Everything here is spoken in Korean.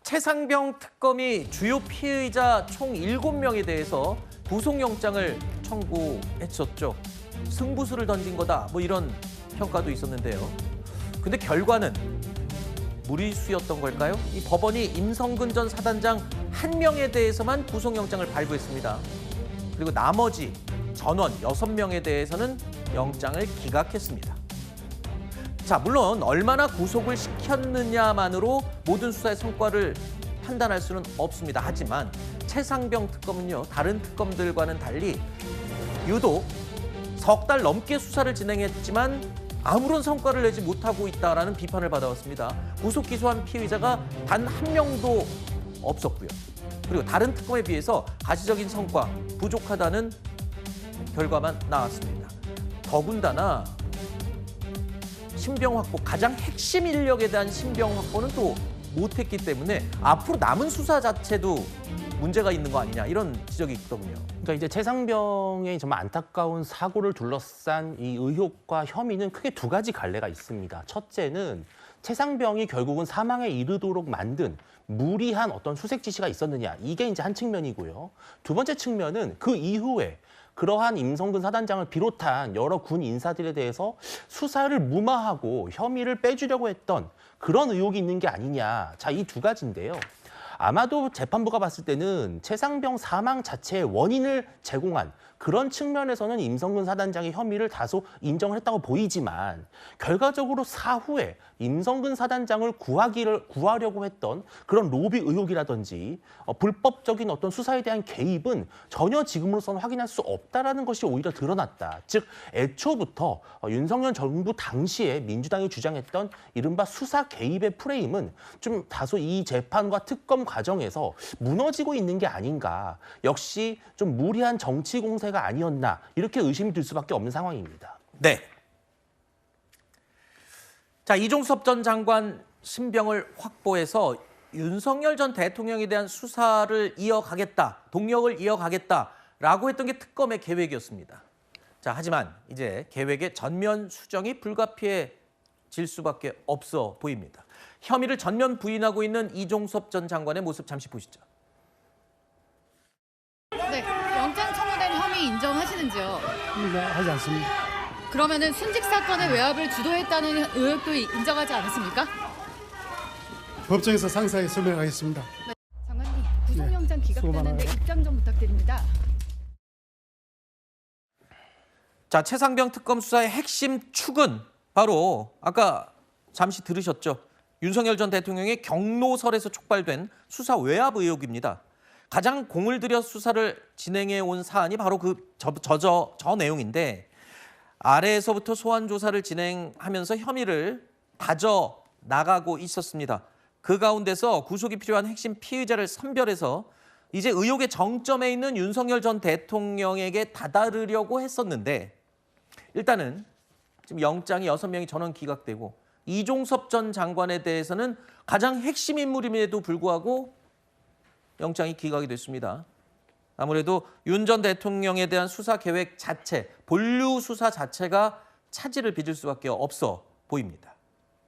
최상병 특검이 주요 피의자 총 7명에 대해서 구속영장을 청구했었죠. 승부수를 던진 거다, 뭐 이런 평가도 있었는데요. 근데 결과는 무리수였던 걸까요? 이 법원이 임성근 전 사단장 1명에 대해서만 구속영장을 발부했습니다. 그리고 나머지 전원 6명에 대해서는 영장을 기각했습니다. 자, 물론 얼마나 구속을 시켰느냐만으로 모든 수사의 성과를 판단할 수는 없습니다. 하지만 최상병 특검은요, 다른 특검들과는 달리 유독 석 달 넘게 수사를 진행했지만 아무런 성과를 내지 못하고 있다라는 비판을 받아왔습니다. 구속 기소한 피의자가 단 1명도 없었고요. 그리고 다른 특검에 비해서 가시적인 성과 부족하다는 결과만 나왔습니다. 더군다나 신병 확보, 가장 핵심 인력에 대한 신병 확보는 또 못했기 때문에 앞으로 남은 수사 자체도 문제가 있는 거 아니냐, 이런 지적이 있거든요. 그러니까 이제 최상병의 정말 안타까운 사고를 둘러싼 이 의혹과 혐의는 크게 두 가지 갈래가 있습니다. 첫째는 최상병이 결국은 사망에 이르도록 만든 무리한 어떤 수색 지시가 있었느냐, 이게 이제 한 측면이고요. 두 번째 측면은 그 이후에 그러한 임성근 사단장을 비롯한 여러 군 인사들에 대해서 수사를 무마하고 혐의를 빼주려고 했던 그런 의혹이 있는 게 아니냐. 자, 이 두 가지인데요. 아마도 재판부가 봤을 때는 최상병 사망 자체의 원인을 제공한 그런 측면에서는 임성근 사단장의 혐의를 다소 인정을 했다고 보이지만, 결과적으로 사후에 임성근 사단장을 구하려고 했던 그런 로비 의혹이라든지 불법적인 어떤 수사에 대한 개입은 전혀 지금으로서는 확인할 수 없다라는 것이 오히려 드러났다. 즉, 애초부터 윤석열 정부 당시에 민주당이 주장했던 이른바 수사 개입의 프레임은 좀 다소 이 재판과 특검 과정에서 무너지고 있는 게 아닌가. 역시 좀 무리한 정치 공세가 아니었나, 이렇게 의심이 들 수밖에 없는 상황입니다. 네. 자, 이종섭 전 장관 신병을 확보해서 윤석열 전 대통령에 대한 수사를 이어가겠다, 동력을 이어가겠다라고 했던 게 특검의 계획이었습니다. 자, 하지만 이제 계획의 전면 수정이 불가피해질 수밖에 없어 보입니다. 혐의를 전면 부인하고 있는 이종섭 전 장관의 모습 잠시 보시죠. 네, 영장 청구된 혐의 인정하시는지요? 네, 하지 않습니다. 그러면은 순직 사건의 외압을 주도했다는 의혹도 인정하지 않으십니까? 법정에서 상세하게 설명하겠습니다. 네, 장관님, 구속영장 수고 기각되는데 많아요. 입장 좀 부탁드립니다. 자, 최상병 특검 수사의 핵심 축은 바로 아까 잠시 들으셨죠. 윤석열 전 대통령의 경로설에서 촉발된 수사 외압 의혹입니다. 가장 공을 들여 수사를 진행해 온 사안이 바로 저 내용인데, 아래에서부터 소환 조사를 진행하면서 혐의를 다져 나가고 있었습니다. 그 가운데서 구속이 필요한 핵심 피의자를 선별해서 이제 의혹의 정점에 있는 윤석열 전 대통령에게 다다르려고 했었는데, 일단은 지금 영장이 6명이 전원 기각되고 이종섭 전 장관에 대해서는 가장 핵심 인물임에도 불구하고 영장이 기각이 됐습니다. 아무래도 윤 전 대통령에 대한 수사 계획 자체, 본류 수사 자체가 차질을 빚을 수밖에 없어 보입니다.